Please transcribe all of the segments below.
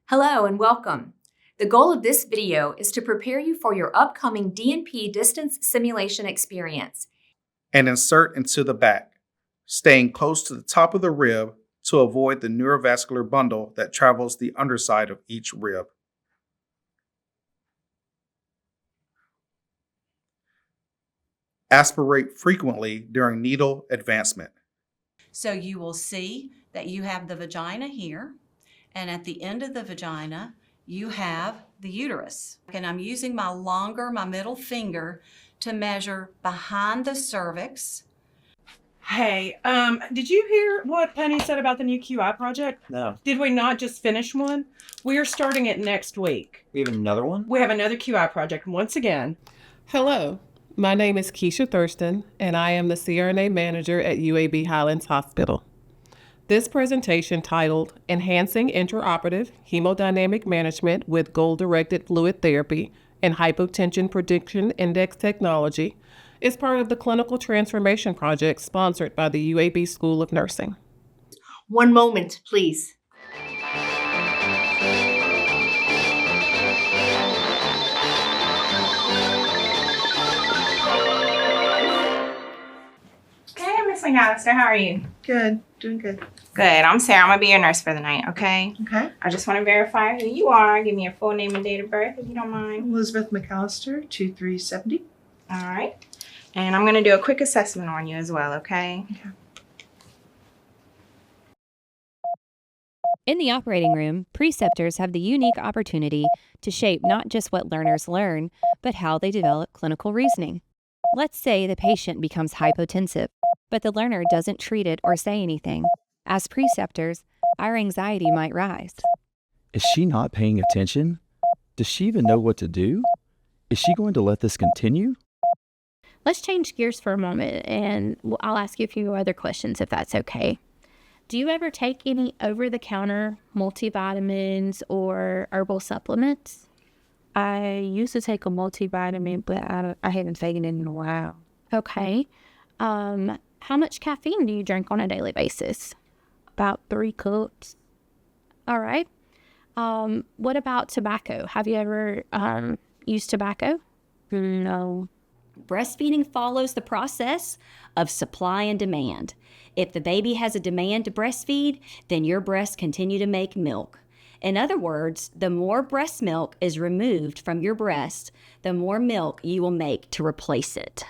Hello and welcome. The goal of this video is to prepare you for your upcoming DNP distance simulation experience. And insert into the back, staying close to the top of the rib to avoid the neurovascular bundle that travels the underside of each rib. Aspirate frequently during needle advancement. So you will see that you have the vagina here, and at the end of the vagina, you have the uterus. And I'm using my middle finger to measure behind the cervix. Hey, did you hear what Penny said about the new QI project? No. Did we not just finish one? We are starting it next week. We have another one? We have another QI project once again. Hello, my name is Keisha Thurston, and I am the CRNA manager at UAB Highlands Hospital. This presentation, titled Enhancing Intraoperative Hemodynamic Management with Goal-Directed Fluid Therapy and Hypotension Prediction Index Technology, is part of the Clinical Transformation Project sponsored by the UAB School of Nursing. One moment, please. Hey, Miss McAllister, how are you? Good, doing good. Good. I'm Sarah. I'm gonna be your nurse for the night, okay? Okay. I just want to verify who you are. Give me your full name and date of birth, if you don't mind. Elizabeth McAllister, 2370. All right. And I'm gonna do a quick assessment on you as well, okay? Okay. In the operating room, preceptors have the unique opportunity to shape not just what learners learn, but how they develop clinical reasoning. Let's say the patient becomes hypotensive, but the learner doesn't treat it or say anything. As preceptors, our anxiety might rise. Is she not paying attention? Does she even know what to do? Is she going to let this continue? Let's change gears for a moment, and I'll ask you a few other questions if that's okay. Do you ever take any over-the-counter multivitamins or herbal supplements? I used to take a multivitamin, but I haven't taken it in a while. Okay. How much caffeine do you drink on a daily basis? About 3 cups. All right. What about tobacco? Have you ever used tobacco? No. Breastfeeding follows the process of supply and demand. If the baby has a demand to breastfeed, then your breasts continue to make milk. In other words, the more breast milk is removed from your breast, the more milk you will make to replace it.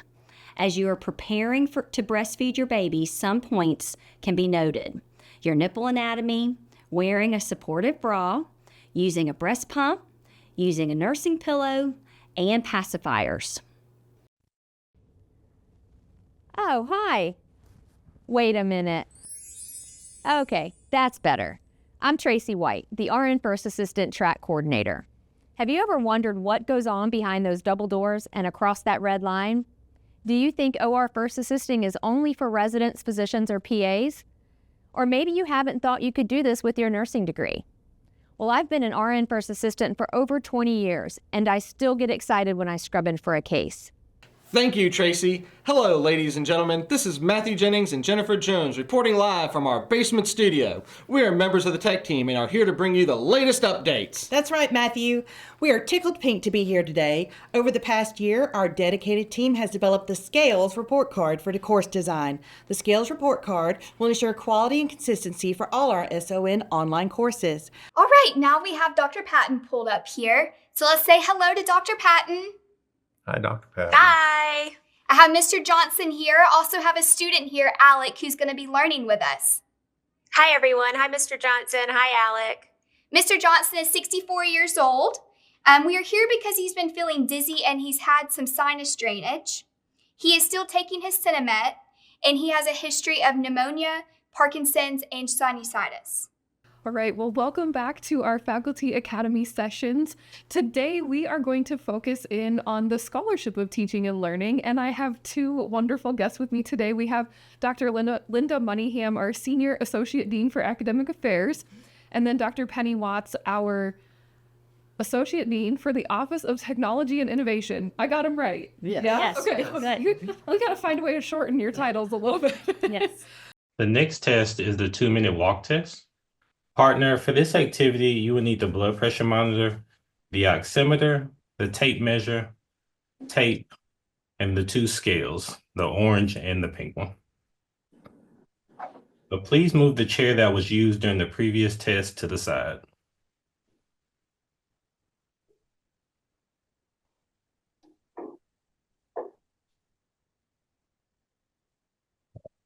As you are preparing to breastfeed your baby, some points can be noted. Your nipple anatomy, wearing a supportive bra, using a breast pump, using a nursing pillow, and pacifiers. Oh, hi. Wait a minute. Okay, that's better. I'm Tracy White, the RN First Assistant Track Coordinator. Have you ever wondered what goes on behind those double doors and across that red line? Do you think OR First Assisting is only for residents, physicians, or PAs? Or maybe you haven't thought you could do this with your nursing degree. Well, I've been an RN First Assistant for over 20 years, and I still get excited when I scrub in for a case. Thank you, Tracy. Hello, ladies and gentlemen. This is Matthew Jennings and Jennifer Jones reporting live from our basement studio. We are members of the tech team and are here to bring you the latest updates. That's right, Matthew. We are tickled pink to be here today. Over the past year, our dedicated team has developed the Scales Report Card for the course design. The Scales Report Card will ensure quality and consistency for all our SON online courses. All right, now we have Dr. Patton pulled up here. So let's say hello to Dr. Patton. Hi, Dr. Patton. Hi. I have Mr. Johnson here. I also have a student here, Alec, who's going to be learning with us. Hi, everyone. Hi, Mr. Johnson. Hi, Alec. Mr. Johnson is 64 years old. We are here because he's been feeling dizzy and he's had some sinus drainage. He is still taking his Sinemet, and he has a history of pneumonia, Parkinson's, and sinusitis. All right, well, welcome back to our Faculty Academy sessions. Today, we are going to focus in on the scholarship of teaching and learning, and I have two wonderful guests with me today. We have Dr. Linda Moneyham, our Senior Associate Dean for Academic Affairs, and then Dr. Penny Watts, our Associate Dean for the Office of Technology and Innovation. I got them right. Yes. Yeah? Yes. Okay. We got to find a way to shorten your titles a little bit. Yes. The next test is the 2-minute walk test. Partner, for this activity, you will need the blood pressure monitor, the oximeter, the tape measure, tape, and the 2 scales, the orange and the pink one. But please move the chair that was used during the previous test to the side.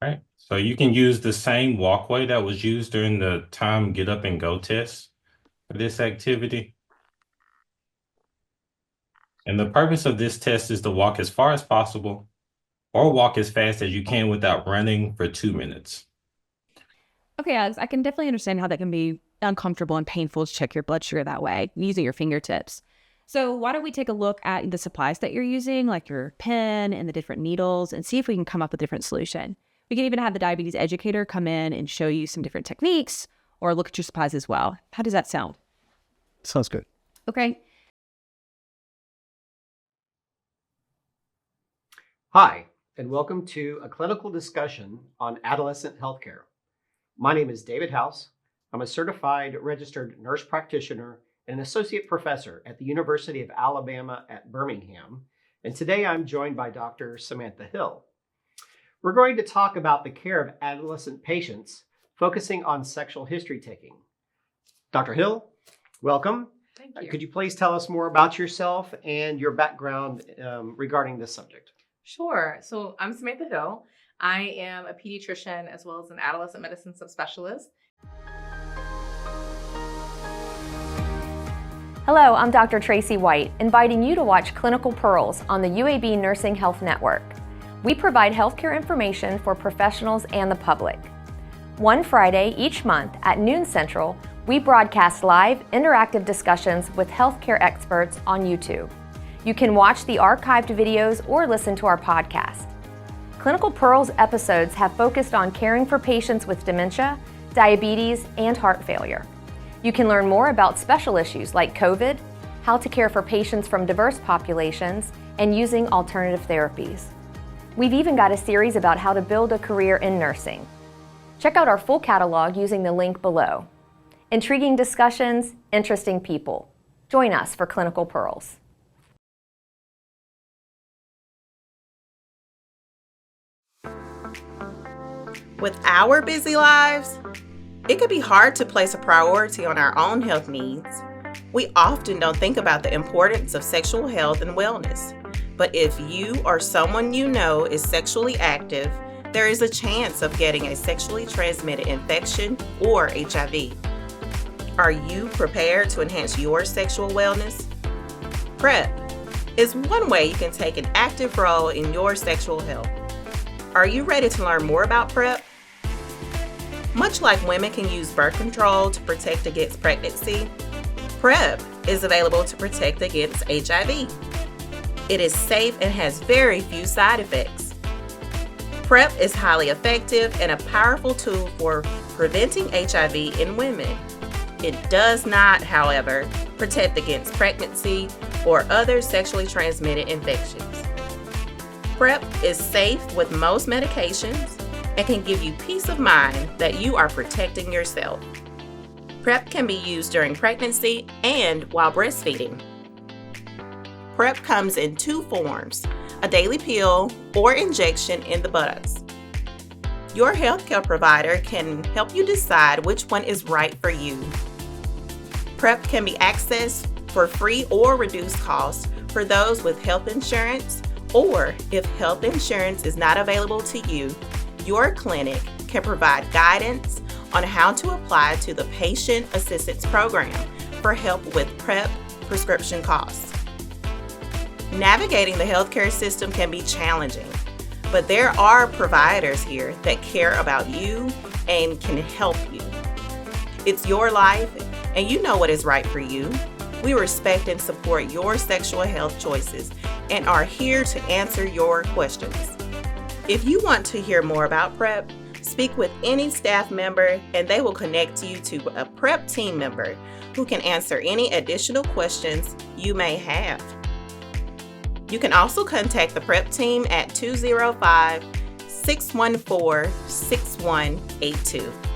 All right, so you can use the same walkway that was used during the time get up and go test for this activity. And the purpose of this test is to walk as far as possible or walk as fast as you can without running for 2 minutes. Okay, Alex, I can definitely understand how that can be uncomfortable and painful to check your blood sugar that way, using your fingertips. So why don't we take a look at the supplies that you're using, like your pen and the different needles, and see if we can come up with a different solution. We can even have the diabetes educator come in and show you some different techniques or look at your supplies as well. How does that sound? Sounds good. Okay. Hi, and welcome to a clinical discussion on adolescent healthcare. My name is David House. I'm a certified registered nurse practitioner and an associate professor at the University of Alabama at Birmingham. And today I'm joined by Dr. Samantha Hill. We're going to talk about the care of adolescent patients, focusing on sexual history taking. Dr. Hill, welcome. Thank you. Could you please tell us more about yourself and your background regarding this subject? Sure. So I'm Samantha Hill. I am a pediatrician as well as an adolescent medicine subspecialist. Hello, I'm Dr. Tracy White, inviting you to watch Clinical Pearls on the UAB Nursing Health Network. We provide healthcare information for professionals and the public. One Friday each month at noon Central, we broadcast live, interactive discussions with healthcare experts on YouTube. You can watch the archived videos or listen to our podcast. Clinical Pearls episodes have focused on caring for patients with dementia, diabetes, and heart failure. You can learn more about special issues like COVID, how to care for patients from diverse populations, and using alternative therapies. We've even got a series about how to build a career in nursing. Check out our full catalog using the link below. Intriguing discussions, interesting people. Join us for Clinical Pearls. With our busy lives, it can be hard to place a priority on our own health needs. We often don't think about the importance of sexual health and wellness. But if you or someone you know is sexually active, there is a chance of getting a sexually transmitted infection or HIV. Are you prepared to enhance your sexual wellness? PrEP is one way you can take an active role in your sexual health. Are you ready to learn more about PrEP? Much like women can use birth control to protect against pregnancy, PrEP is available to protect against HIV. It is safe and has very few side effects. PrEP is highly effective and a powerful tool for preventing HIV in women. It does not, however, protect against pregnancy or other sexually transmitted infections. PrEP is safe with most medications and can give you peace of mind that you are protecting yourself. PrEP can be used during pregnancy and while breastfeeding. PrEP comes in 2 forms, a daily pill or injection in the buttocks. Your healthcare provider can help you decide which one is right for you. PrEP can be accessed for free or reduced cost for those with health insurance, or if health insurance is not available to you, your clinic can provide guidance on how to apply to the Patient Assistance Program for help with PrEP prescription costs. Navigating the healthcare system can be challenging, but there are providers here that care about you and can help you. It's your life, and you know what is right for you. We respect and support your sexual health choices and are here to answer your questions. If you want to hear more about PrEP, speak with any staff member and they will connect you to a PrEP team member who can answer any additional questions you may have. You can also contact the PrEP team at 205-614-6182.